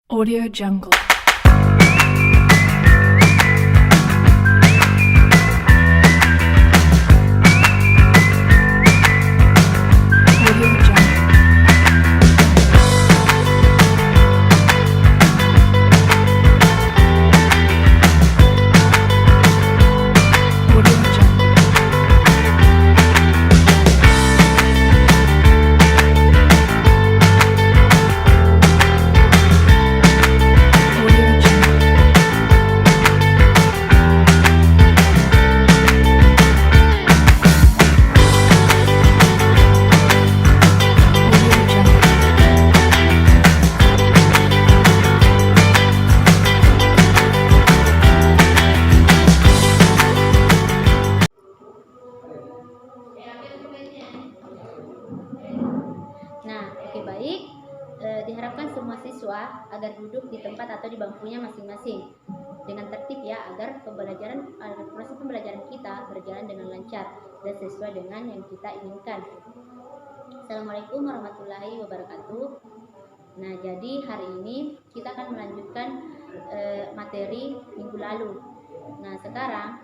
Audio Jungle. Audio Jungle. Audio Jungle. Audio Jungle. Audio Jungle. Nah, oke baik. Diharapkan semua siswa agar duduk di tempat atau di bangkunya masing-masing dengan tertib ya, agar proses pembelajaran kita berjalan dengan lancar dan sesuai dengan yang kita inginkan. Assalamualaikum warahmatullahi wabarakatuh. Nah, jadi hari ini kita akan melanjutkan materi minggu lalu. Nah, sekarang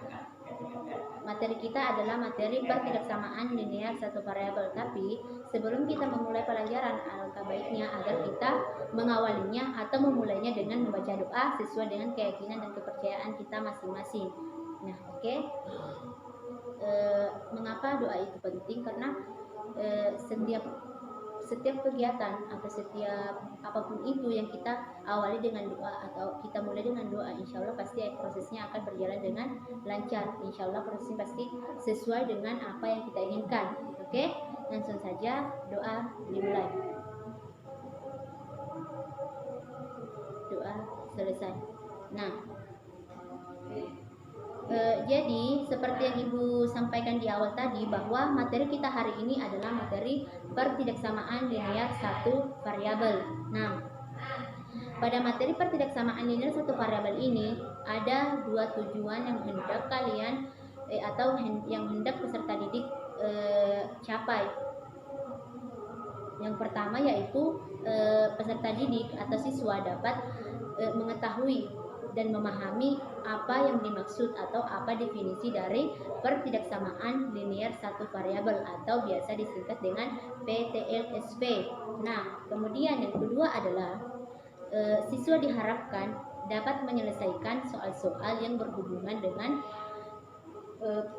materi kita adalah materi pertidaksamaan linear satu variabel. Tapi sebelum kita memulai pelajaran, alangkah baiknya agar kita mengawalinya atau memulainya dengan membaca doa sesuai dengan keyakinan dan kepercayaan kita masing-masing. Nah, oke. Mengapa doa itu penting? Karena setiap kegiatan atau setiap apapun itu yang kita awali dengan doa atau kita mulai dengan doa, insya Allah pasti prosesnya akan berjalan dengan lancar. Insya Allah prosesnya pasti sesuai dengan apa yang kita inginkan. Oke, langsung saja doa dimulai. Doa selesai. Nah, jadi seperti yang Ibu sampaikan di awal tadi, bahwa materi kita hari ini adalah materi pertidaksamaan linear satu variabel. Nah, pada materi pertidaksamaan linear satu variabel ini ada dua tujuan yang hendak kalian yang hendak peserta didik capai. Yang pertama yaitu peserta didik atau siswa dapat mengetahui dan memahami apa yang dimaksud atau apa definisi dari pertidaksamaan linear satu variabel atau biasa disingkat dengan PTLSV. Nah, kemudian yang kedua adalah siswa diharapkan dapat menyelesaikan soal-soal yang berhubungan dengan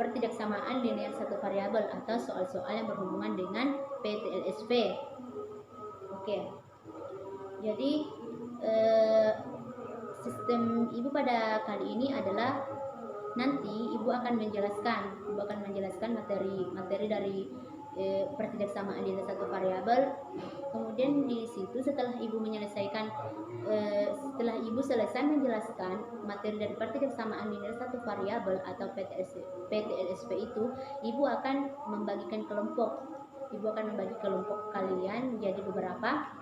pertidaksamaan linear satu variabel atau soal-soal yang berhubungan dengan PTLSV. Oke. Jadi sistem Ibu pada kali ini adalah nanti Ibu akan menjelaskan materi dari pertidaksamaan linear satu variabel. Kemudian di situ setelah Ibu selesai menjelaskan materi dari pertidaksamaan linear satu variabel atau PTLSV itu, Ibu akan membagikan kelompok. Ibu akan membagi kelompok kalian menjadi beberapa.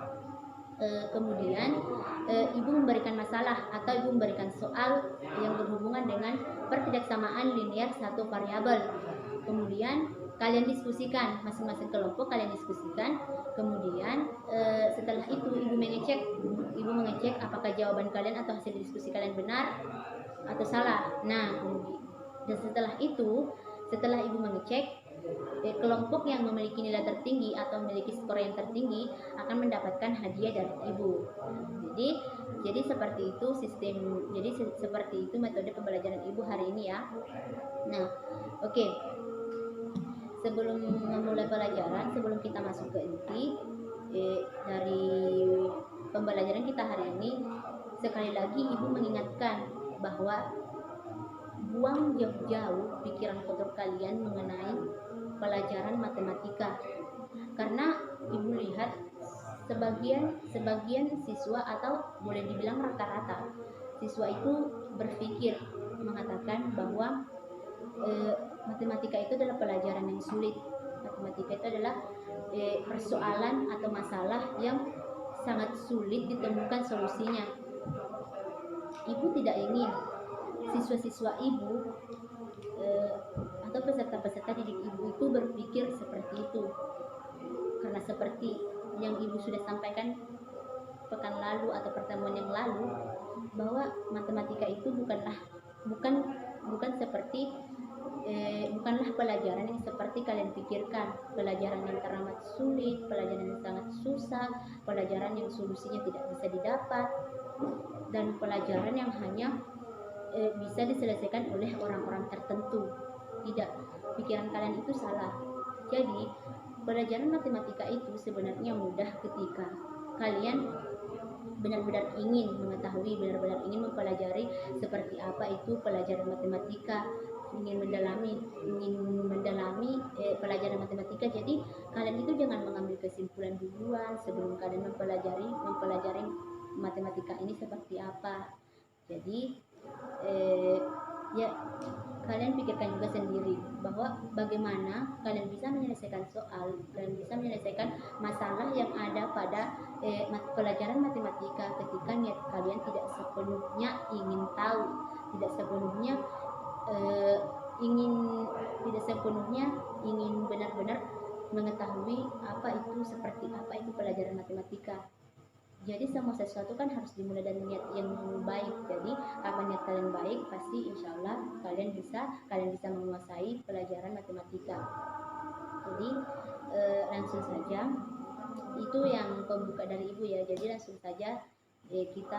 Kemudian Ibu memberikan masalah atau Ibu memberikan soal yang berhubungan dengan pertidaksamaan linear satu variabel. Kemudian kalian diskusikan, masing-masing kelompok kalian diskusikan. Kemudian setelah itu Ibu mengecek apakah jawaban kalian atau hasil diskusi kalian benar atau salah. Nah, kemudian dan setelah Ibu mengecek, kelompok yang memiliki nilai tertinggi atau memiliki skor yang tertinggi akan mendapatkan hadiah dari Ibu. Jadi seperti itu metode pembelajaran Ibu hari ini ya. Nah, oke. Sebelum memulai pelajaran, sebelum kita masuk ke inti dari pembelajaran kita hari ini, sekali lagi Ibu mengingatkan bahwa buang jauh-jauh pikiran kotor kalian mengenai pelajaran matematika, karena Ibu lihat sebagian siswa atau boleh dibilang rata-rata siswa itu berpikir mengatakan bahwa matematika itu adalah pelajaran yang sulit. Matematika itu adalah persoalan atau masalah yang sangat sulit ditemukan solusinya. Ibu tidak ingin siswa-siswa Ibu atau peserta-peserta didik Ibu itu berpikir seperti itu, karena seperti yang Ibu sudah sampaikan pekan lalu atau pertemuan yang lalu, matematika itu bukan seperti bukanlah pelajaran yang seperti kalian pikirkan, pelajaran yang teramat sulit, pelajaran yang sangat susah, pelajaran yang solusinya tidak bisa didapat, dan pelajaran yang hanya bisa diselesaikan oleh orang-orang tertentu. Tidak, pikiran kalian itu salah. Jadi pelajaran matematika itu sebenarnya mudah ketika kalian benar-benar ingin mengetahui, benar-benar ingin mempelajari seperti apa itu pelajaran matematika, ingin mendalami pelajaran matematika. Jadi kalian itu jangan mengambil kesimpulan duluan sebelum kalian mempelajari matematika ini seperti apa. Jadi ya kalian pikirkan juga sendiri bahwa bagaimana kalian bisa menyelesaikan soal, kalian bisa menyelesaikan masalah yang ada pada pelajaran matematika ketika niat kalian tidak sepenuhnya ingin tahu, tidak sepenuhnya ingin benar-benar mengetahui seperti apa itu pelajaran matematika. Jadi semua sesuatu kan harus dimulai dari niat yang baik. Jadi kapan niat kalian baik, pasti insya Allah kalian bisa menguasai pelajaran matematika. Jadi langsung saja, itu yang pembuka dari ibu ya. Jadi langsung saja kita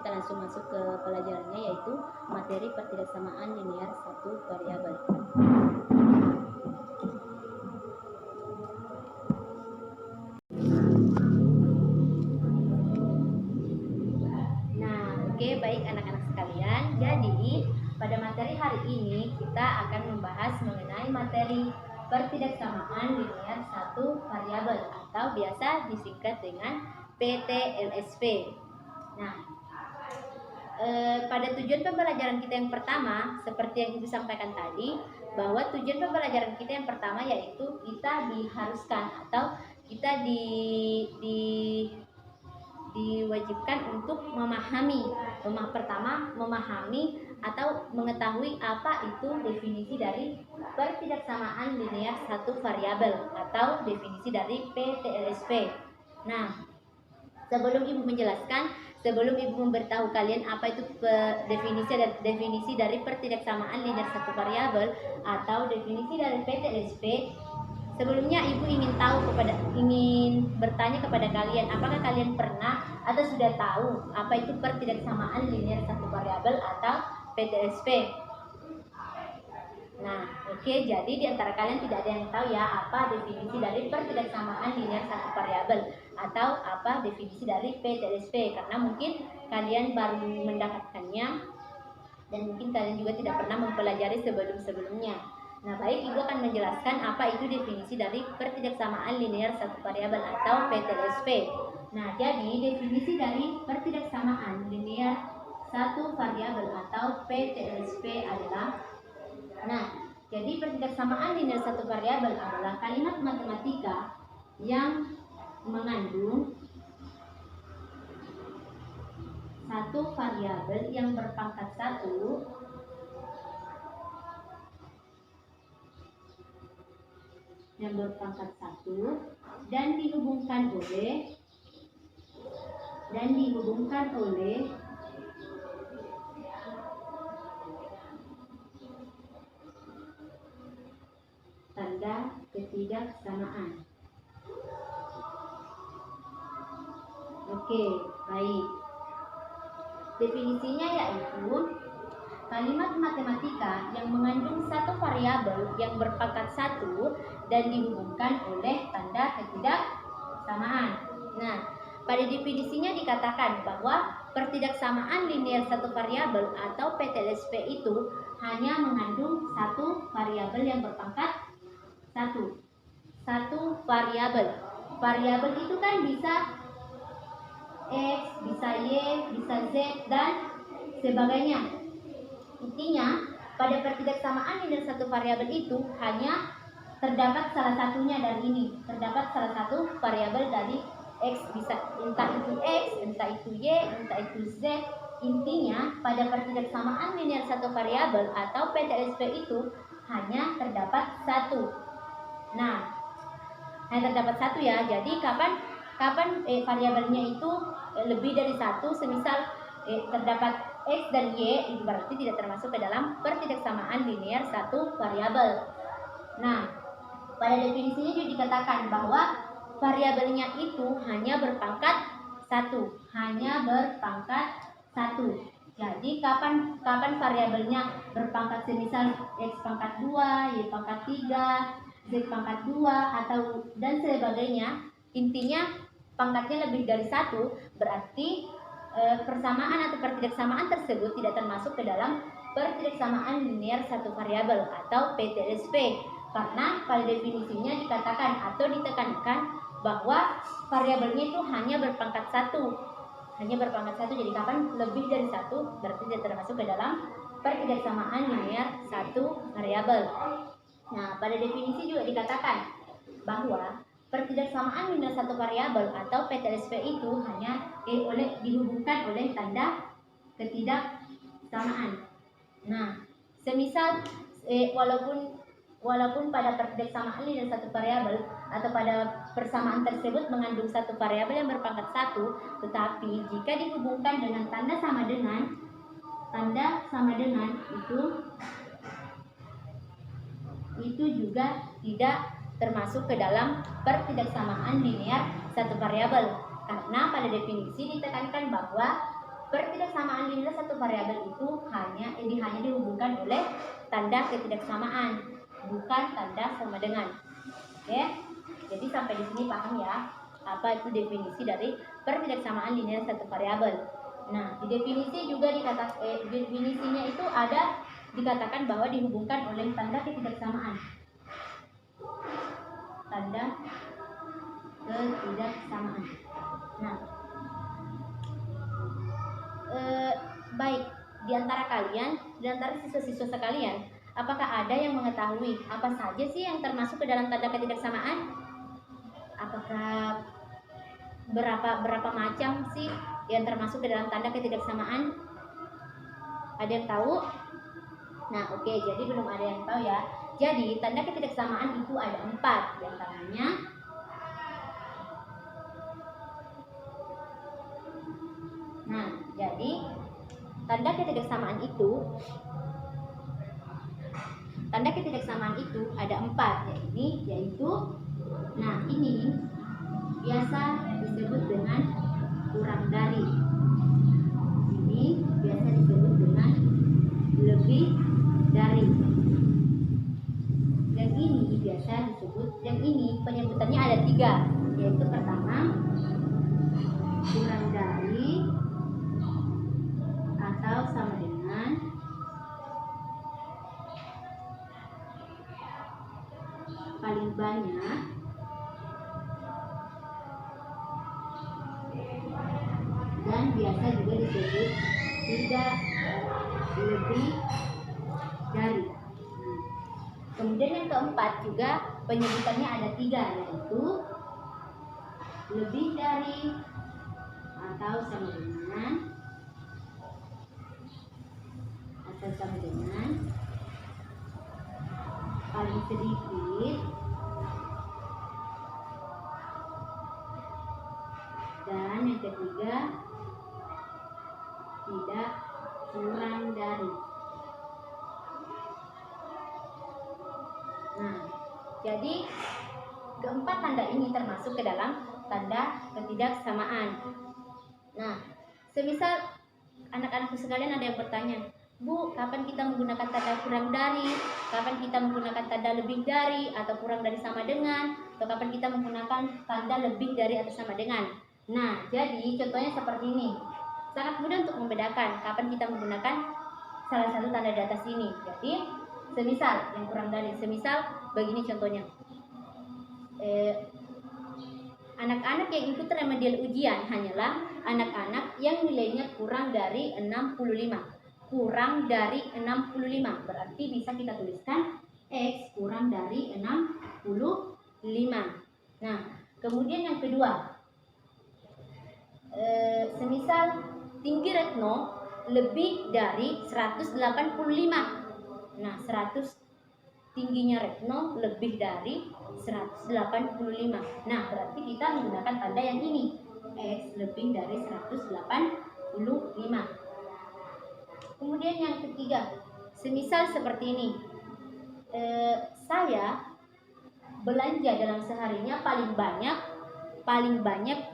langsung masuk ke pelajarannya, yaitu materi pertidaksamaan linear satu variabel. Oke, baik anak-anak sekalian. Jadi pada materi hari ini kita akan membahas mengenai materi pertidaksamaan linear satu variabel atau biasa disingkat dengan PTLSP. Nah, pada tujuan pembelajaran kita yang pertama, seperti yang Ibu sampaikan tadi, bahwa tujuan pembelajaran kita yang pertama yaitu kita diharuskan atau kita diwajibkan untuk memahami atau mengetahui apa itu definisi dari pertidaksamaan linear satu variabel atau definisi dari PTLSP. Nah, sebelum Ibu memberitahu kalian apa itu definisi dari pertidaksamaan linear satu variabel atau definisi dari PTLSP, sebelumnya Ibu ingin bertanya kepada kalian, apakah kalian pernah atau sudah tahu apa itu pertidaksamaan linear satu variabel atau PTLSP? Nah, oke, jadi di antara kalian tidak ada yang tahu ya apa definisi dari pertidaksamaan linear satu variabel atau apa definisi dari PTLSP, karena mungkin kalian baru mendapatkannya dan mungkin kalian juga tidak pernah mempelajari sebelumnya. Nah, baik, Ibu akan menjelaskan apa itu definisi dari pertidaksamaan linear satu variabel atau PTLSP. Nah, jadi definisi dari pertidaksamaan linear satu variabel atau PTLSP adalah, jadi pertidaksamaan linear satu variabel adalah kalimat matematika yang mengandung satu variabel yang berpangkat satu dan dihubungkan oleh tanda ketidaksamaan. Oke, baik. Definisinya yaitu kalimat matematika yang mengandung satu variabel yang berpangkat satu dan dihubungkan oleh tanda ketidaksamaan. Nah, pada definisinya dikatakan bahwa pertidaksamaan linear satu variabel atau PTLSP itu hanya mengandung satu variabel yang berpangkat satu. Satu variabel. Variabel itu kan bisa X, bisa Y, bisa Z, dan sebagainya. Intinya, pada pertidaksamaan linear satu variabel itu hanya terdapat salah satunya dari ini. Terdapat salah satu variabel dari X, bisa entah itu X, entah itu Y, entah itu Z. Intinya, pada pertidaksamaan linear satu variabel atau PTLSP itu hanya terdapat satu. Nah, hanya terdapat satu ya. Jadi kapan kapan variabelnya itu lebih dari satu, semisal terdapat X dan Y, itu berarti tidak termasuk ke dalam pertidaksamaan linear satu variabel. Nah, pada definisinya juga dikatakan bahwa variabelnya itu hanya berpangkat satu, hanya berpangkat satu. Jadi kapan variabelnya berpangkat semisal X pangkat 2, Y pangkat 3, Z pangkat 2 atau dan sebagainya, intinya pangkatnya lebih dari satu, berarti persamaan atau pertidaksamaan tersebut tidak termasuk ke dalam pertidaksamaan linear satu variabel atau PTSV, karena pada definisinya dikatakan atau ditekankan bahwa variabelnya itu hanya berpangkat satu, jadi kapan lebih dari satu berarti tidak termasuk ke dalam pertidaksamaan linear satu variabel. Nah, pada definisi juga dikatakan bahwa pertidaksamaan linear satu variabel atau PTSV itu hanya dihubungkan oleh tanda ketidaksamaan. Nah, semisal walaupun pada pertidaksamaan linear satu variabel atau pada persamaan tersebut mengandung satu variabel yang berpangkat satu, tetapi jika dihubungkan dengan tanda sama dengan itu juga tidak termasuk ke dalam pertidaksamaan linear satu variabel, karena pada definisi ditekankan bahwa pertidaksamaan linear satu variabel itu hanya dihubungkan oleh tanda ketidaksamaan, bukan tanda sama dengan. Oke, jadi sampai di sini paham ya apa itu definisi dari pertidaksamaan linear satu variabel. Nah, di definisi juga definisinya itu dikatakan bahwa dihubungkan oleh tanda ketidaksamaan. Nah, baik, di antara siswa-siswa sekalian, apakah ada yang mengetahui apa saja sih yang termasuk ke dalam tanda ketidaksamaan? Apakah berapa macam sih yang termasuk ke dalam tanda ketidaksamaan? Ada yang tahu? Nah, oke, jadi belum ada yang tahu ya. Jadi tanda ketidaksamaan itu ada 4, diantaranya jadi tanda ketidaksamaan itu ada 4, yaitu ini biasa disebut dengan kurang dari, ini biasa disebut dengan lebih dari, dan ini biasa disebut, yang ini penyebutannya ada 3, yaitu pertama kurang dari atau sama dengan, paling banyak, dan biasa juga disebut tidak lebih dari. Kemudian yang keempat juga penyebutannya ada 3, yaitu lebih dari atau sama dengan, paling sedikit, dan yang ketiga tidak kurang dari. Nah, jadi keempat tanda ini termasuk ke dalam tanda ketidaksamaan. Nah, semisal anak-anakku sekalian ada yang bertanya, Bu, kapan kita menggunakan tanda kurang dari, kapan kita menggunakan tanda lebih dari atau kurang dari sama dengan, atau kapan kita menggunakan tanda lebih dari atau sama dengan. Nah, jadi contohnya seperti ini. Sangat mudah untuk membedakan kapan kita menggunakan salah satu tanda di atas ini. Jadi, semisal yang kurang dari, semisal begini contohnya. Anak-anak yang ikut remedial ujian hanyalah anak-anak yang nilainya kurang dari 65. Kurang dari 65 berarti bisa kita tuliskan X kurang dari 65. Nah, kemudian yang kedua, semisal tinggi Retno lebih dari 185. Nah, tingginya Retno lebih dari 185. Nah, berarti kita menggunakan tanda yang ini, X lebih dari 185. Kemudian yang ketiga, semisal seperti ini, saya belanja dalam seharinya paling banyak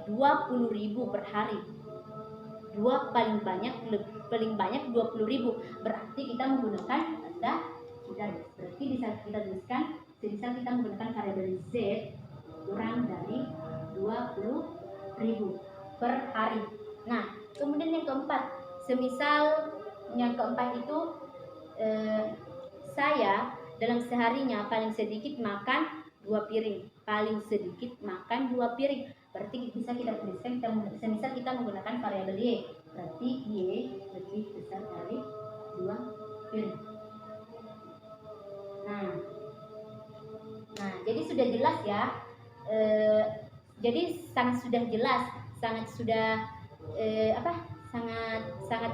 20.000 per hari. Paling banyak 20.000. Berarti kita menggunakan tanda dan berarti bisa kita tuliskan semisal kita menggunakan variabel Z kurang dari 20.000 per hari. Nah, kemudian yang keempat, semisal yang keempat itu saya dalam seharinya paling sedikit makan 2 piring. Paling sedikit makan 2 piring. Berarti bisa kita tuliskan, semisal kita menggunakan variabel Y, berarti Y lebih besar dari 2 piring. Nah, jadi sudah jelas ya. Jadi sangat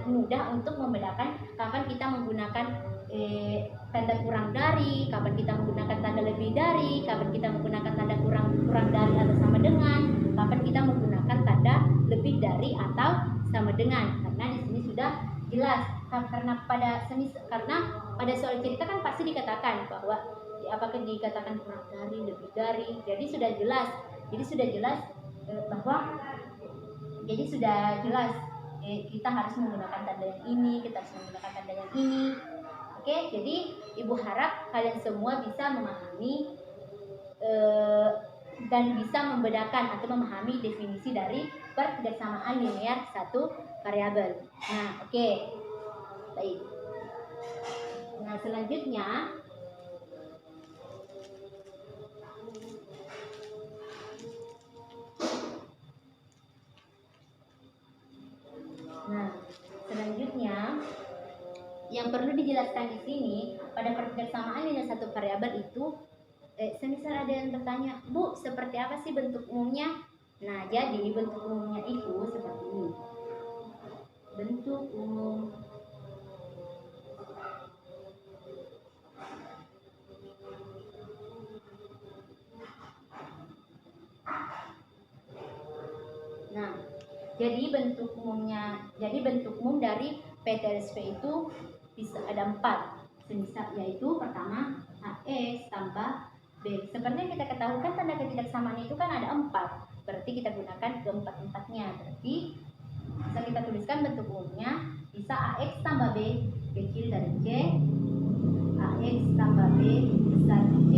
mudah untuk membedakan kapan kita menggunakan tanda kurang dari, kapan kita menggunakan tanda lebih dari, kapan kita menggunakan tanda kurang dari atau sama dengan, kapan kita menggunakan tanda lebih dari atau sama dengan. Karena di sini sudah jelas. Karena pada soal cerita kan pasti dikatakan bahwa apakah dikatakan kurang dari, lebih dari. Jadi sudah jelas kita harus menggunakan tanda yang ini, kita harus menggunakan tanda yang ini. Oke, jadi Ibu harap kalian semua bisa memahami dan bisa membedakan atau memahami definisi dari pertidaksamaan linear satu variabel. Nah, oke. Baik. Nah, selanjutnya yang perlu dijelaskan di sini pada pertidaksamaan linear satu variabel itu, semisal ada yang bertanya, Bu, seperti apa sih bentuk umumnya? Nah, jadi bentuk umumnya itu seperti ini. Bentuk umum jadi bentuk umum dari PTLSP itu bisa ada 4, semisal yaitu pertama AX tambah B. Seperti yang kita ketahui kan tanda ketidaksamaan itu kan ada 4, berarti kita gunakan keempat-empatnya. Berarti bisa kita tuliskan bentuk umumnya bisa AX tambah B kecil dari C, AX tambah B besar dari C,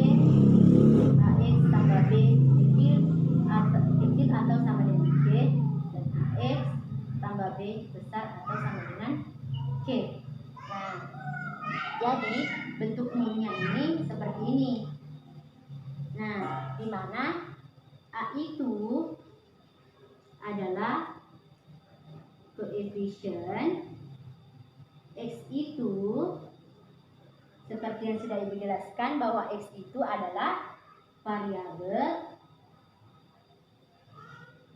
AX tambah B kecil atau sama dengan C, dan AX tambah B besar atau sama dengan C. Nah, jadi bentuk umumnya ini seperti ini. Nah, di mana A itu adalah koefisien, X itu seperti yang sudah Ibu jelaskan bahwa X itu adalah variabel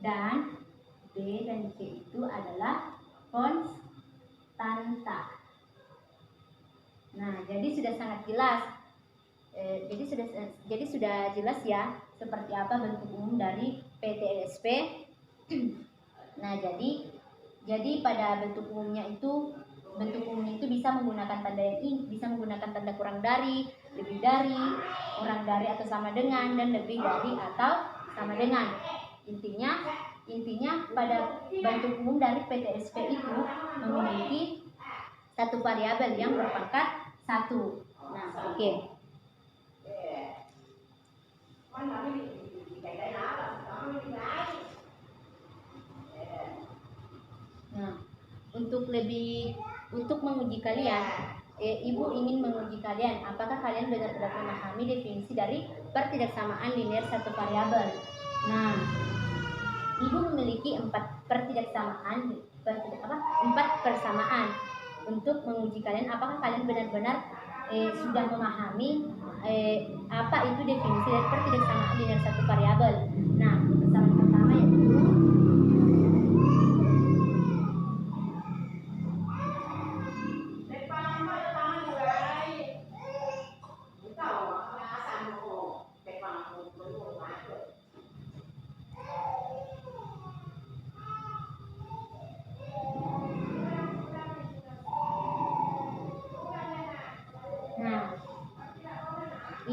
dan B dan C itu adalah konstanta. Nah, jadi sudah sangat jelas. Jadi sudah jelas ya seperti apa bentuk umum dari PTLSP. Nah, jadi pada bentuk umumnya itu bisa menggunakan tanda yang ini, bisa menggunakan tanda kurang dari, lebih dari, kurang dari atau sama dengan, dan lebih dari atau sama dengan. Intinya pada bentuk umum dari PTLSP itu memiliki satu variabel yang berpangkat 1. Nah, oke. Nah, untuk menguji kalian, Ibu ingin menguji kalian apakah kalian benar-benar memahami definisi dari pertidaksamaan linear satu variabel. Nah, Ibu memiliki 4 persamaan. Untuk menguji kalian apakah kalian benar-benar sudah memahami apa itu definisi dari pertidaksamaan linear satu variabel. Nah, persamaan pertama yaitu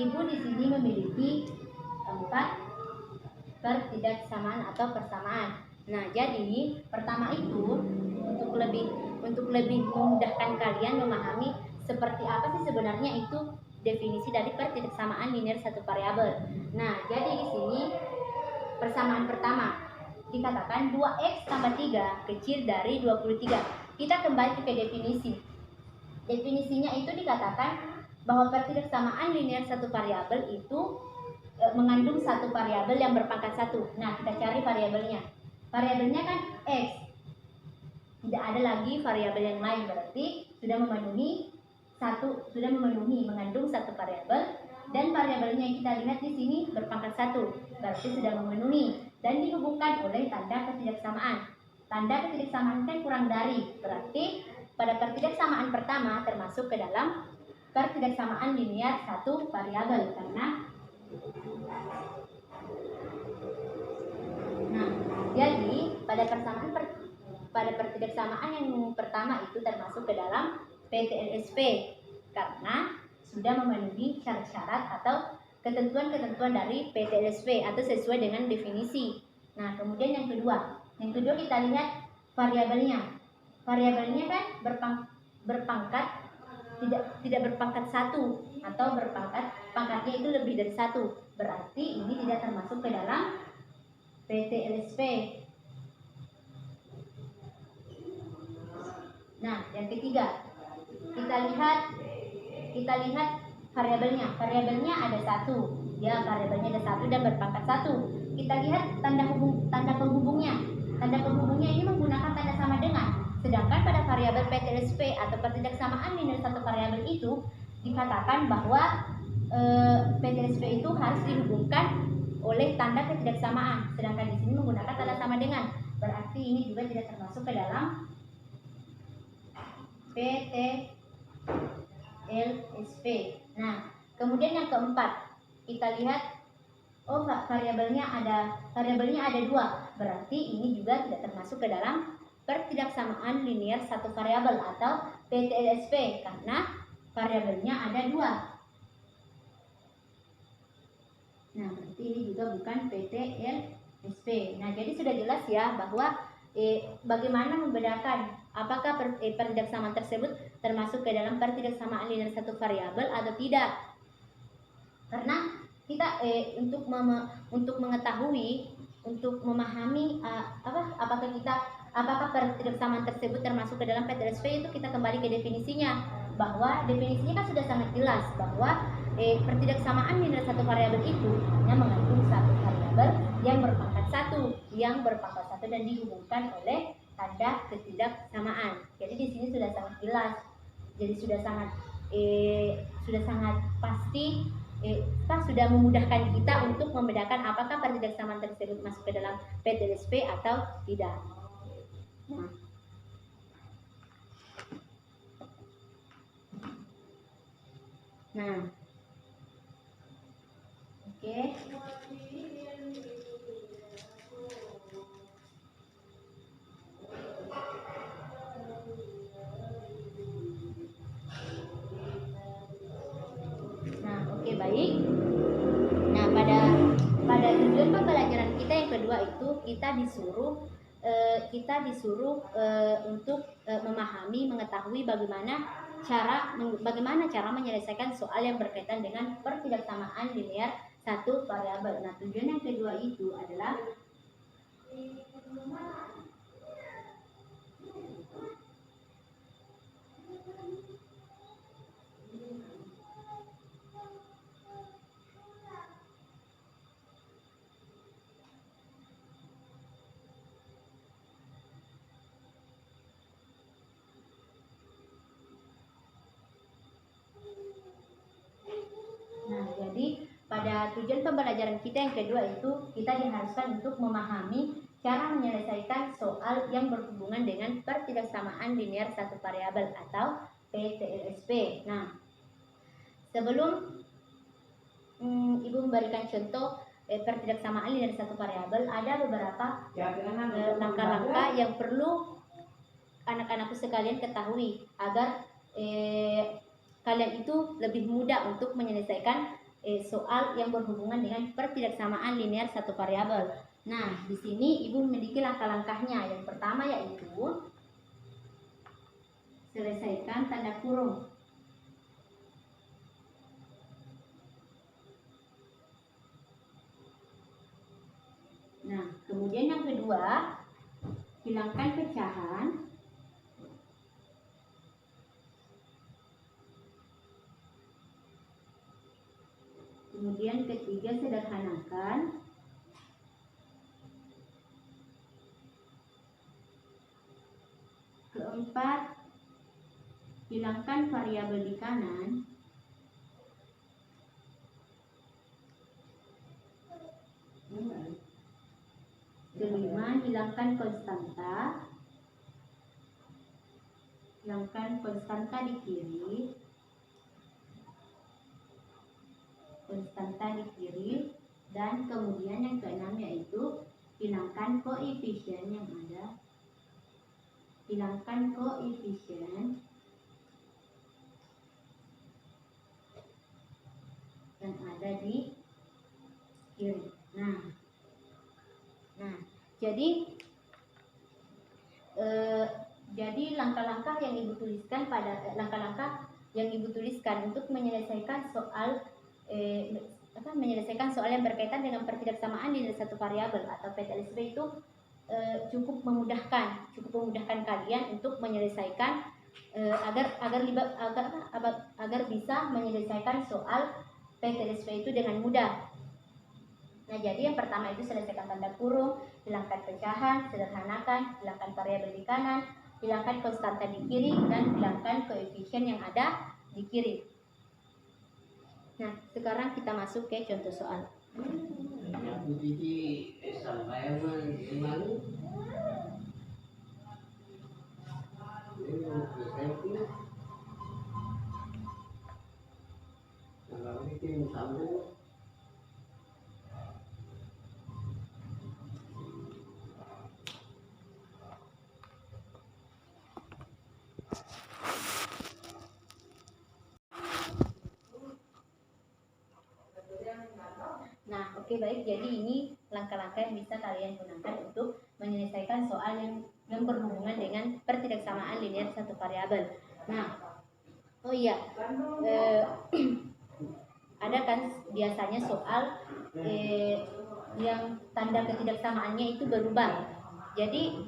Ibu di sini memiliki 4 pertidaksamaan atau persamaan. Nah, jadi pertama itu untuk lebih memudahkan kalian memahami seperti apa sih sebenarnya itu definisi dari pertidaksamaan linear satu variabel. Nah, jadi di sini persamaan pertama dikatakan 2x tambah 3 kecil dari 23. Kita kembali ke definisi. Definisinya itu dikatakan bahwa pertidaksamaan linear satu variabel itu mengandung satu variabel yang berpangkat 1. Nah, kita cari variabelnya. Variabelnya kan x. Tidak ada lagi variabel yang lain, berarti sudah memenuhi mengandung satu variabel, dan variabelnya yang kita lihat di sini berpangkat 1, berarti sudah memenuhi dan dihubungkan oleh tanda ketidaksamaan. Tanda ketidaksamaan kan kurang dari, berarti pada pertidaksamaan pertama termasuk ke dalam pertidaksamaan linear satu variabel karena jadi pada pertidaksamaan yang pertama itu termasuk ke dalam PTLSP karena sudah memenuhi syarat-syarat atau ketentuan-ketentuan dari PTLSP atau sesuai dengan definisi. Nah, kemudian yang kedua kita lihat variabelnya. Variabelnya kan berpangkat tidak berpangkat 1 atau pangkatnya itu lebih dari 1. Berarti ini tidak termasuk ke dalam PTLSP. Nah, yang ketiga kita lihat variabelnya. Variabelnya ada 1. Ya, variabelnya ada 1 dan berpangkat 1. Kita lihat tanda penghubungnya. Tanda penghubungnya ini menggunakan tanda sama dengan. Sedangkan pada variabel PTLSP atau pertidaksamaan linear satu variabel itu dikatakan bahwa PTLSP itu harus dihubungkan oleh tanda ketidaksamaan. Sedangkan di sini menggunakan tanda sama dengan. Berarti ini juga tidak termasuk ke dalam PTLSP. Nah, kemudian yang keempat kita lihat variabelnya ada 2. Berarti ini juga tidak termasuk ke dalam pertidaksamaan linear satu variabel atau PTLSP karena variabelnya ada 2. Nah, berarti ini juga bukan PTLSP. Nah, jadi sudah jelas ya bahwa bagaimana membedakan apakah pertidaksamaan tersebut termasuk ke dalam pertidaksamaan linear satu variabel atau tidak. Karena kita untuk mengetahui, untuk memahami apakah pertidaksamaan tersebut termasuk ke dalam PTLSP, itu kita kembali ke definisinya. Bahwa definisinya kan sudah sangat jelas bahwa pertidaksamaan linear satu variabel itu hanya mengandung satu variabel yang berpangkat 1 dan dihubungkan oleh tanda ketidaksamaan. Jadi di sini sudah sangat jelas. Jadi sudah sangat pasti, sudah memudahkan kita untuk membedakan apakah pertidaksamaan tersebut masuk ke dalam PTLSP atau tidak. Nah, oke. Baik. Nah, pada tujuan pembelajaran kita yang kedua itu kita disuruh untuk mengetahui bagaimana cara menyelesaikan soal yang berkaitan dengan pertidaksamaan linear satu variabel. Nah, tujuan yang kedua itu adalah pada tujuan pembelajaran kita yang kedua itu kita diharuskan untuk memahami cara menyelesaikan soal yang berhubungan dengan pertidaksamaan linear satu variabel atau PTLSP. Nah, sebelum Ibu memberikan contoh pertidaksamaan linear satu variabel, ada beberapa langkah-langkah yang perlu anak-anakku sekalian ketahui agar kalian itu lebih mudah untuk menyelesaikan soal yang berhubungan dengan pertidaksamaan linear satu variabel. Nah, di sini Ibu memiliki langkah-langkahnya. Yang pertama yaitu selesaikan tanda kurung. Nah, kemudian yang kedua, hilangkan pecahan. Kemudian ketiga, sederhanakan. Keempat, hilangkan variabel di kanan. Kelima, hilangkan konstanta. Hilangkan konstanta di kiri. Konstanta di kiri. Dan kemudian yang keenam yaitu hilangkan koefisien yang ada. Hilangkan koefisien yang ada di kiri. Nah, jadi langkah-langkah yang Ibu tuliskan untuk menyelesaikan soal yang berkaitan dengan pertidaksamaan linear satu variabel atau PTLSP itu cukup memudahkan kalian untuk menyelesaikan agar bisa menyelesaikan soal PTLSP itu dengan mudah. Nah, jadi yang pertama itu selesaikan tanda kurung, hilangkan pecahan, sederhanakan, hilangkan variabel di kanan, hilangkan konstanta di kiri, dan hilangkan koefisien yang ada di kiri. Nah, sekarang kita masuk ke contoh soal. Nah, oke, baik. Jadi ini langkah-langkah yang bisa kalian gunakan untuk menyelesaikan soal yang berhubungan dengan pertidaksamaan linear satu variabel. Nah, oh iya, ada kan biasanya soal yang tanda ketidaksamaannya itu berubah. Jadi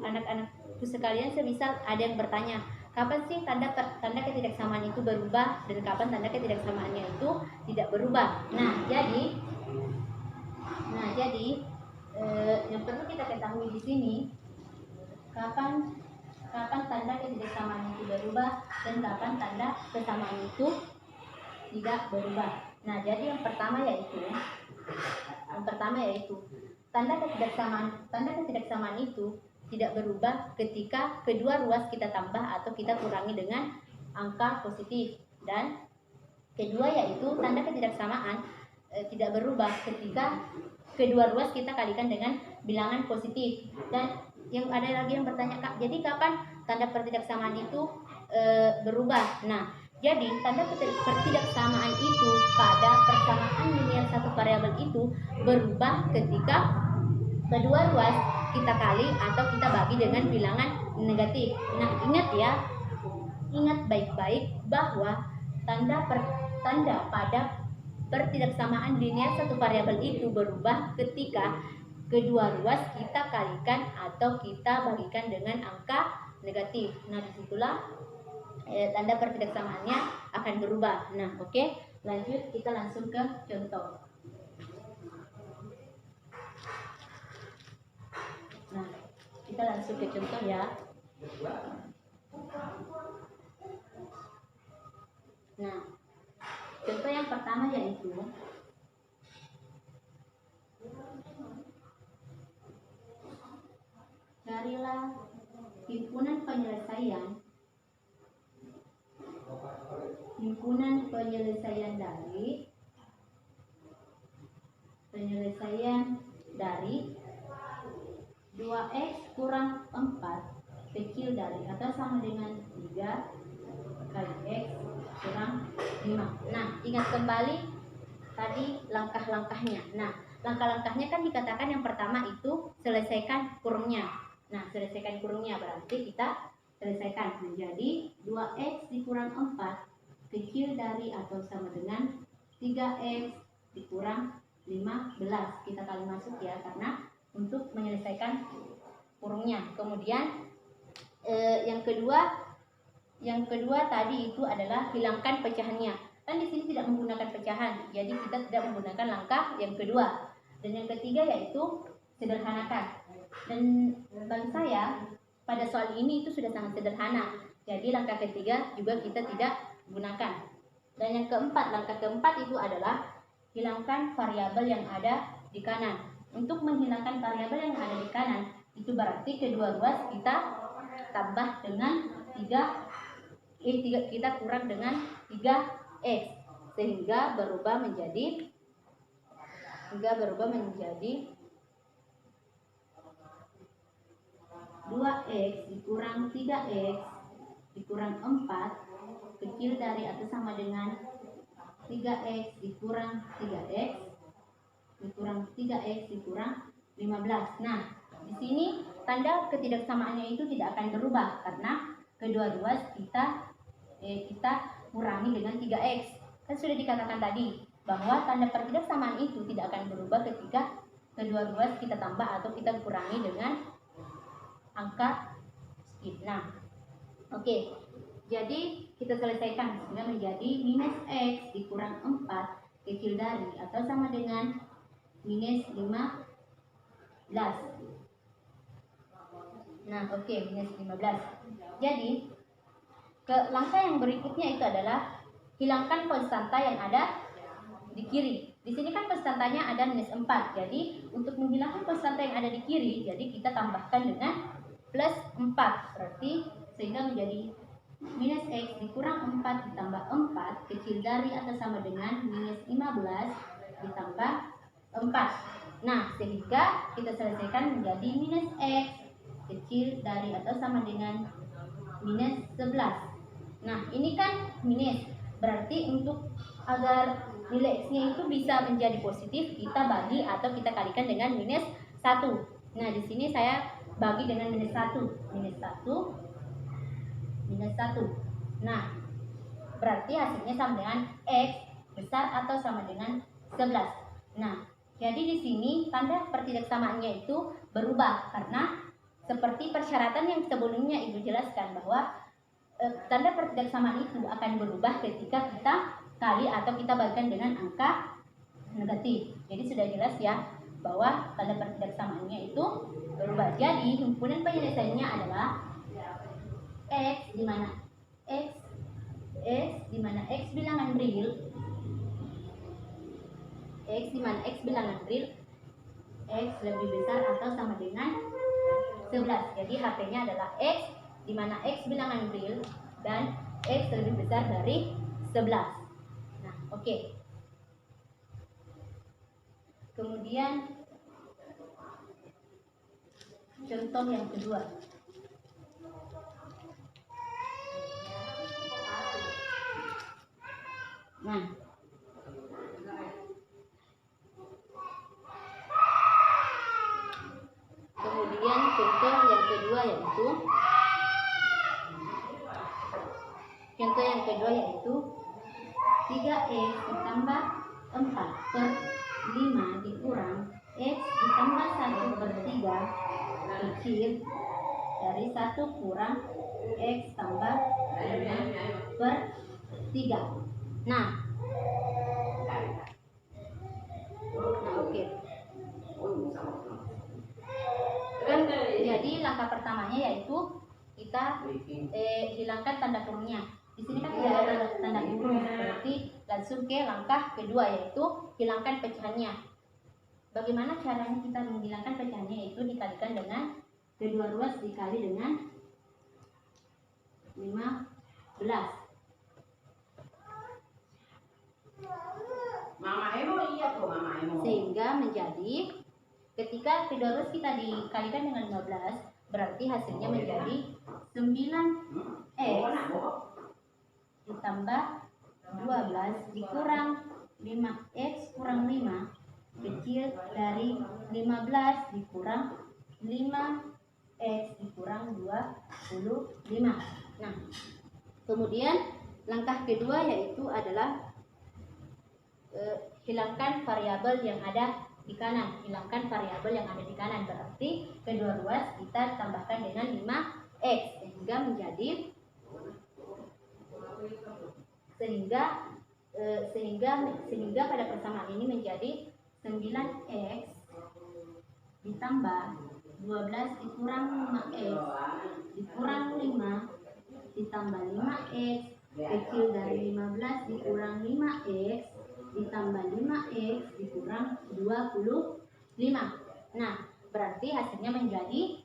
anak-anakku sekalian, semisal ada yang bertanya, kapan sih tanda ketidaksamaan itu berubah dan kapan tanda ketidaksamaannya itu tidak berubah? Nah, jadi yang perlu kita ketahui di sini, kapan tanda ketidaksamaan itu berubah dan kapan tanda kesamaan itu tidak berubah. Nah, jadi yang pertama yaitu tanda ketidaksamaan itu tidak berubah ketika kedua ruas kita tambah atau kita kurangi dengan angka positif. Dan kedua yaitu tanda ketidaksamaan tidak berubah ketika kedua ruas kita kalikan dengan bilangan positif. Dan yang ada lagi yang bertanya, Kak, jadi kapan tanda pertidaksamaan itu berubah? Nah, jadi tanda pertidaksamaan itu pada persamaan linear satu variabel itu berubah ketika kedua ruas kita kali atau kita bagi dengan bilangan negatif. Nah, ingat baik-baik bahwa tanda pada pertidaksamaan linear satu variabel itu berubah ketika kedua ruas kita kalikan atau kita bagikan dengan angka negatif. Nah, disitulah tanda pertidaksamaannya akan berubah. Nah, oke, lanjut, kita langsung ke contoh. Nah, kita langsung ke contoh ya. Nah, contoh yang pertama yaitu carilah himpunan penyelesaian dari 2x kurang 4 kecil dari atau sama dengan 3 kali x kurang 5. Nah, ingat kembali tadi langkah-langkahnya. Nah, langkah-langkahnya kan dikatakan yang pertama itu selesaikan kurungnya. Nah, selesaikan kurungnya berarti kita selesaikan menjadi 2x dikurang 4 kecil dari atau sama dengan 3x dikurang 15. Kita kali masuk ya, karena untuk menyelesaikan kurungnya. Kemudian yang kedua tadi itu adalah hilangkan pecahannya. Kan di sini tidak menggunakan pecahan, jadi kita tidak menggunakan langkah yang kedua. Dan yang ketiga yaitu sederhanakan. Dan bagi saya pada soal ini itu sudah sangat sederhana. Jadi langkah ketiga juga kita tidak gunakan. Dan yang keempat, langkah keempat itu adalah hilangkan variabel yang ada di kanan. Untuk menghilangkan variabel yang ada di kanan, itu berarti kedua ruas kita tambah dengan 3, kita kurang dengan 3x sehingga berubah menjadi 2x dikurang 3x dikurang 4 kecil dari atau sama dengan 3x dikurang 3x dikurang 3x dikurang 15. Nah, di sini tanda ketidaksamaannya itu tidak akan berubah karena kedua ruas kita kurangi dengan 3x. Kan sudah dikatakan tadi bahwa tanda ketidaksamaan itu tidak akan berubah ketika kedua ruas kita tambah atau kita kurangi dengan angka skip. Nah, oke. Jadi kita selesaikan sehingga menjadi minus x dikurang 4 kecil dari atau sama dengan minus 15. Nah, oke, minus 15. Jadi ke langkah yang berikutnya itu adalah hilangkan konstanta yang ada di kiri. Di sini kan konstantanya ada minus 4. Jadi untuk menghilangkan konstanta yang ada di kiri, jadi kita tambahkan dengan plus 4. Berarti sehingga menjadi minus x dikurang 4 ditambah 4 kecil dari atau sama dengan minus 15 ditambah 4. Nah, sehingga kita selesaikan menjadi minus x kecil dari atau sama dengan minus 11. Nah, ini kan minus. Berarti untuk agar nilai x-nya itu bisa menjadi positif, kita bagi atau kita kalikan dengan minus 1. Nah, di sini saya bagi dengan minus 1. Minus 1. Nah, berarti hasilnya sama dengan x besar atau sama dengan 11. Nah, jadi di sini tanda pertidaksamaannya itu berubah karena seperti persyaratan yang sebelumnya Ibu jelaskan bahwa tanda pertidaksamaan itu akan berubah ketika kita kali atau kita bagikan dengan angka negatif. Jadi sudah jelas ya bahwa tanda pertidaksamaannya itu berubah. Jadi himpunan penyelesaiannya adalah x di mana x bilangan real x lebih besar atau sama dengan 11. Jadi HP-nya adalah x di mana x bilangan real dan x lebih besar dari 11. Nah, oke. Kemudian contoh yang kedua. Nah, kemudian contoh yang kedua yaitu 3x ditambah 4 per 5 dikurang x ditambah 1 per 3 kecil dari 1 kurang x tambah 5 per 3. Nah, oke. Jadi langkah pertamanya yaitu kita hilangkan tanda kurungnya. Di sini kan tidak ada tanda kurung, berarti langsung ke langkah kedua yaitu hilangkan pecahannya. Bagaimana caranya kita menghilangkan pecahannya? Yaitu dikalikan dengan kedua ruas dikali dengan 15. Sehingga menjadi ketika kedua ruas kita dikalikan dengan 15, berarti hasilnya menjadi 9x ditambah 12 dikurang 5x kurang 5 kecil dari 15 dikurang 5x dikurang 25. Nah, kemudian langkah kedua yaitu adalah hilangkan variabel yang ada di kanan. Hilangkan variabel yang ada di kanan berarti kedua ruas kita tambahkan dengan 5x sehingga pada persamaan ini menjadi 9x ditambah 12 dikurang 5x dikurang 5 ditambah 5x kecil dari 15 dikurang 5x ditambah 5x dikurang 25. Nah, berarti hasilnya menjadi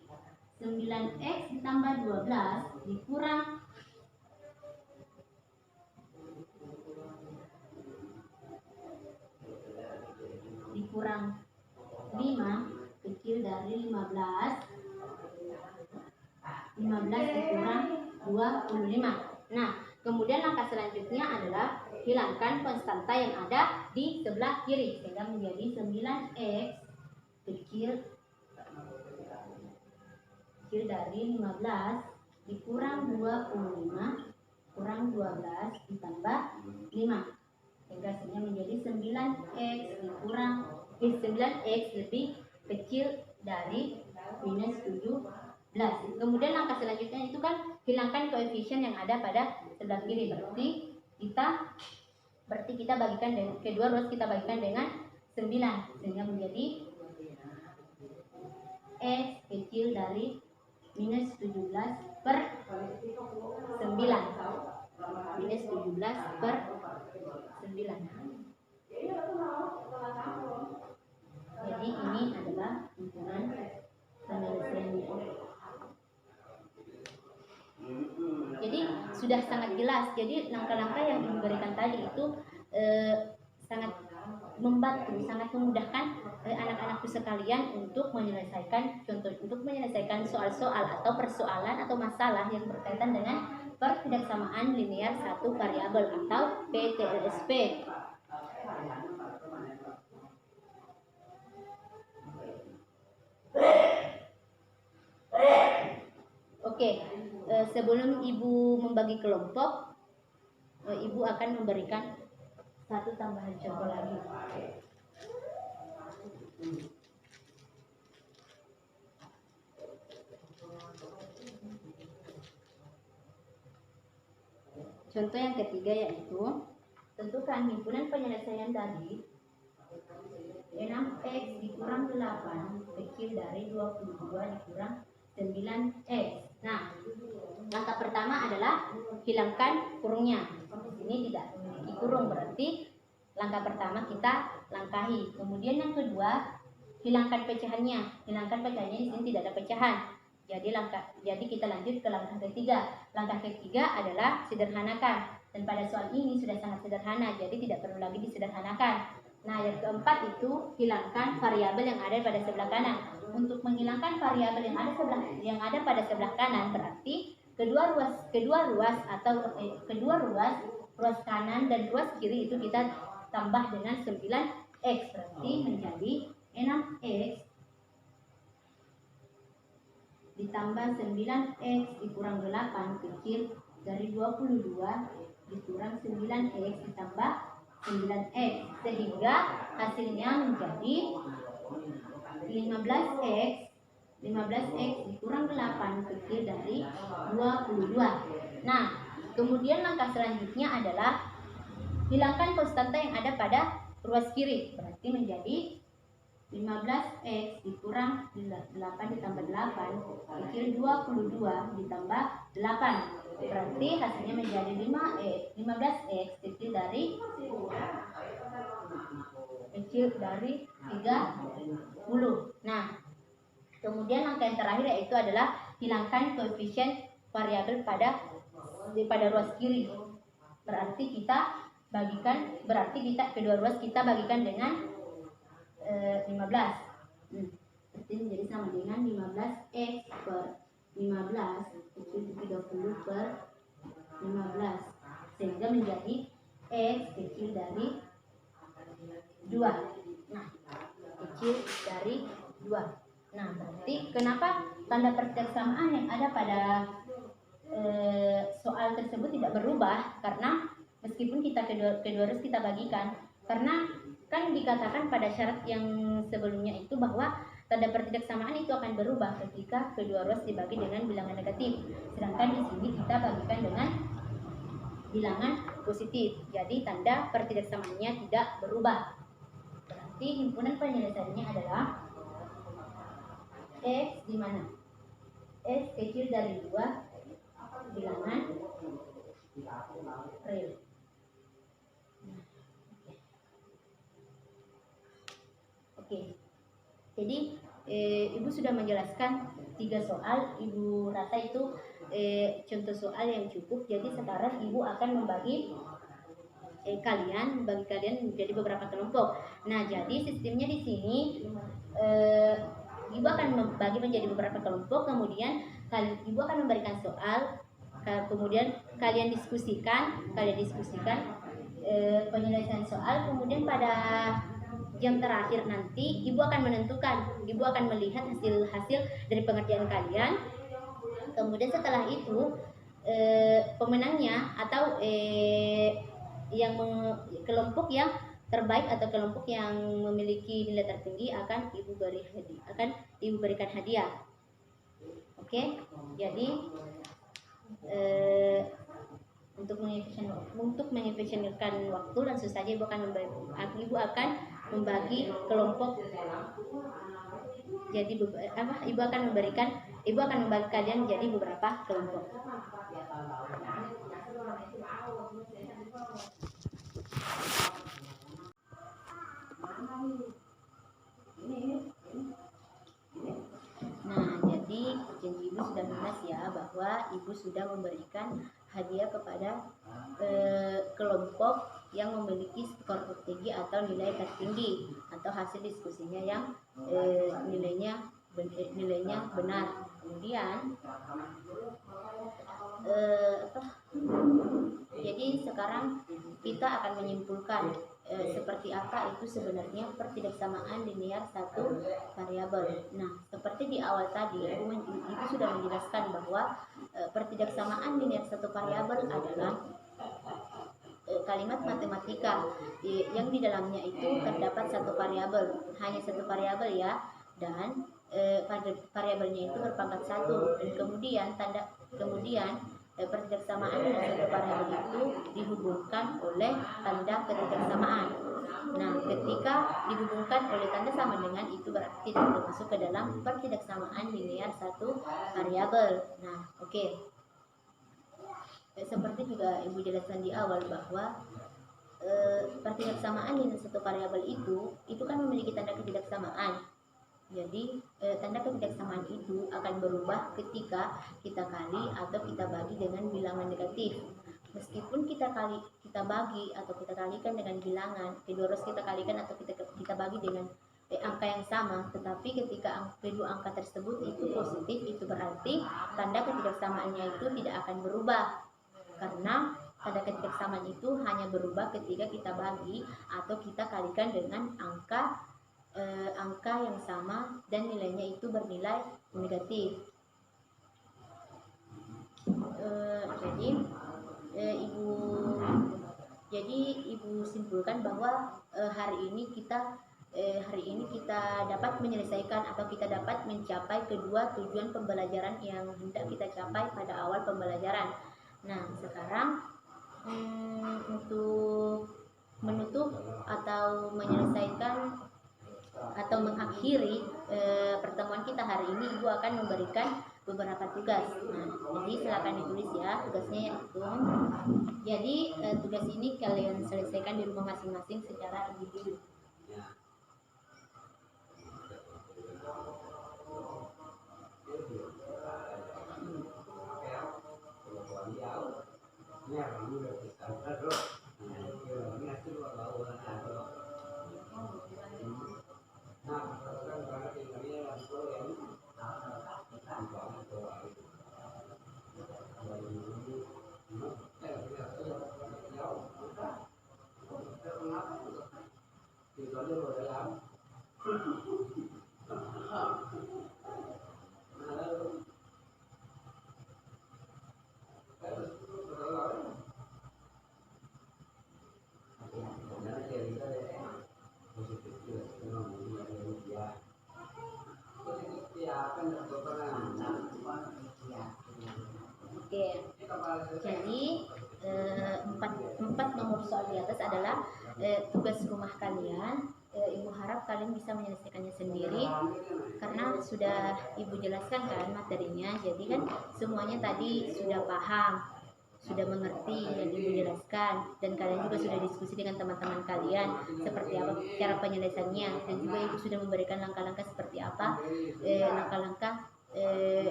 9x ditambah 12 dikurang 5 kecil dari 15 dikurang 25. Nah, kemudian langkah selanjutnya adalah hilangkan konstanta yang ada di sebelah kiri sehingga menjadi 9x kecil dari 15 dikurang 25 kurang 12 ditambah 5 sehingga hasilnya menjadi 9x lebih kecil dari minus 17. Kemudian langkah selanjutnya itu kan hilangkan koefisien yang ada pada sebelah kiri, berarti kita bagikan dengan kedua ruas kita bagikan dengan 9 sehingga menjadi x kecil dari minus 17 per 9 minus 17 per 9. Jadi ini adalah hitungan penyelesaiannya. Jadi sudah sangat jelas. Jadi langkah-langkah yang diberikan tadi itu sangat membantu, sangat memudahkan anak-anakku sekalian untuk menyelesaikan soal-soal atau persoalan atau masalah yang berkaitan dengan pertidaksamaan linear satu variabel atau PTLSP. Oke, sebelum Ibu membagi kelompok, Ibu akan memberikan satu tambahan contoh lagi. Contoh yang ketiga yaitu tentukan himpunan penyelesaian dari 6x dikurang 8 kecil dari 22 dikurang 9x. Nah, langkah pertama adalah hilangkan kurungnya. Ini tidak memiliki kurung, berarti langkah pertama kita langkahi. Kemudian yang kedua, hilangkan pecahannya. Hilangkan pecahannya di sini tidak ada pecahan. Jadi kita lanjut ke langkah ketiga. Langkah ketiga adalah sederhanakan. Dan pada soal ini sudah sangat sederhana, jadi tidak perlu lagi disederhanakan. Nah, yang keempat itu hilangkan variabel yang ada pada sebelah kanan. Untuk menghilangkan variabel yang ada pada sebelah kanan berarti kedua ruas kanan dan ruas kiri itu kita tambah dengan 9x, berarti menjadi 6x ditambah 9x dikurang 8 kecil dari 22 dikurang 9x ditambah 9x sehingga hasilnya menjadi 15x dikurang 8 kecil dari 22. Nah, kemudian langkah selanjutnya adalah hilangkan konstanta yang ada pada ruas kiri, berarti menjadi 15x dikurang 8 ditambah 8 kecil 22 ditambah 8, berarti hasilnya menjadi 15x kecil dari 30. Nah, kemudian langkah yang terakhir yaitu adalah hilangkan koefisien variabel pada ruas kiri. Berarti kedua ruas kita bagikan dengan 15. Berarti menjadi sama dengan 15x per 15 kecil 30 per 15 sehingga menjadi x kecil dari 2. Nah, kecil dari 2. Nah, berarti kenapa tanda persamaan yang ada pada soal tersebut tidak berubah? Karena meskipun kita kedua harus kita bagikan, karena kan dikatakan pada syarat yang sebelumnya itu bahwa tanda pertidaksamaan itu akan berubah ketika kedua ruas dibagi dengan bilangan negatif. Sedangkan di sini kita bagikan dengan bilangan positif. Jadi tanda pertidaksamaannya tidak berubah. Berarti himpunan penyelesaiannya adalah X di mana X kecil dari 2 bilangan real. Oke. Jadi Ibu sudah menjelaskan 3 soal. Ibu rasa itu contoh soal yang cukup. Jadi sekarang Ibu akan membagi kalian menjadi beberapa kelompok. Nah, jadi sistemnya di sini Ibu akan membagi menjadi beberapa kelompok, kemudian Ibu akan memberikan soal, kemudian kalian diskusikan penyelesaian soal, kemudian pada jam terakhir nanti Ibu akan menentukan, Ibu akan melihat hasil dari pengerjaan kalian. Kemudian setelah itu pemenangnya atau kelompok yang terbaik atau kelompok yang memiliki nilai tertinggi akan Ibu berikan hadiah. Oke, jadi untuk mengefisienkan waktu, langsung saja Ibu akan membagi kelompok. Jadi Ibu akan membagi kalian menjadi beberapa kelompok. Nah, jadi janji Ibu sudah lunas ya, bahwa Ibu sudah memberikan hadiah kepada kelompok yang memiliki skor tertinggi atau nilai tertinggi atau hasil diskusinya yang nilainya benar. Kemudian jadi sekarang kita akan menyimpulkan seperti apa itu sebenarnya pertidaksamaan linear satu variabel. Nah, seperti di awal tadi Ibu sudah menjelaskan bahwa pertidaksamaan linear satu variabel adalah kalimat matematika yang di dalamnya itu terdapat satu variabel, hanya satu variabel ya, dan variabelnya itu berpangkat 1, dan kemudian pertidaksamaan dengan satu variabel itu dihubungkan oleh tanda ketidaksamaan. Nah, ketika dihubungkan oleh tanda sama dengan, itu berarti tidak termasuk ke dalam pertidaksamaan linear satu variabel. Nah, oke. Seperti juga Ibu jelaskan di awal bahwa pertidaksamaan linear satu variabel itu kan memiliki tanda ketidaksamaan. Jadi tanda ketidaksamaan itu akan berubah ketika kita kali atau kita bagi dengan bilangan negatif. Meskipun kita bagi atau kita kalikan dengan bilangan, kedua harus kita kalikan atau kita bagi dengan angka yang sama, tetapi ketika kedua angka tersebut itu positif, itu berarti tanda ketidaksamaannya itu tidak akan berubah, karena tanda ketidaksamaan itu hanya berubah ketika kita bagi atau kita kalikan dengan angka yang sama dan nilainya itu bernilai negatif. Jadi Ibu simpulkan bahwa hari ini kita dapat menyelesaikan atau kita dapat mencapai kedua tujuan pembelajaran yang hendak kita capai pada awal pembelajaran. Nah, sekarang untuk menutup atau menyelesaikan atau mengakhiri pertemuan kita hari ini, Ibu akan memberikan beberapa tugas. Nah, jadi silakan ditulis ya tugasnya itu. Jadi tugas ini kalian selesaikan di rumah masing-masing secara individu. Jadi empat nomor soal di atas adalah tugas rumah kalian. Ibu harap kalian bisa menyelesaikannya sendiri karena sudah ibu jelaskan kan materinya. Jadi kan semuanya tadi sudah paham, sudah mengerti yang ibu jelaskan, dan kalian juga sudah diskusi dengan teman-teman kalian seperti apa cara penyelesaiannya, dan juga ibu sudah memberikan langkah-langkah seperti apa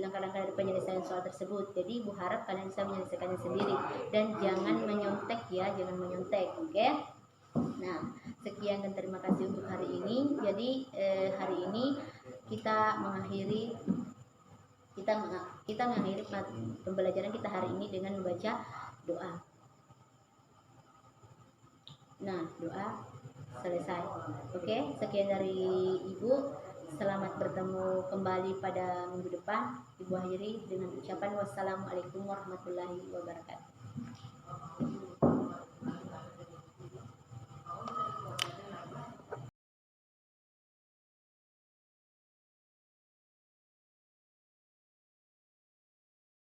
langkah-langkah dari penyelesaian soal tersebut. Jadi ibu harap kalian bisa menyelesaikannya sendiri dan jangan menyontek ya, jangan menyontek, oke? Nah, sekian dan terima kasih untuk hari ini. Jadi hari ini kita mengakhiri pembelajaran kita hari ini dengan membaca doa. Nah, doa selesai. Oke, sekian dari ibu. Selamat bertemu kembali pada minggu depan. Ibu akhiri dengan ucapan wassalamualaikum warahmatullahi wabarakatuh.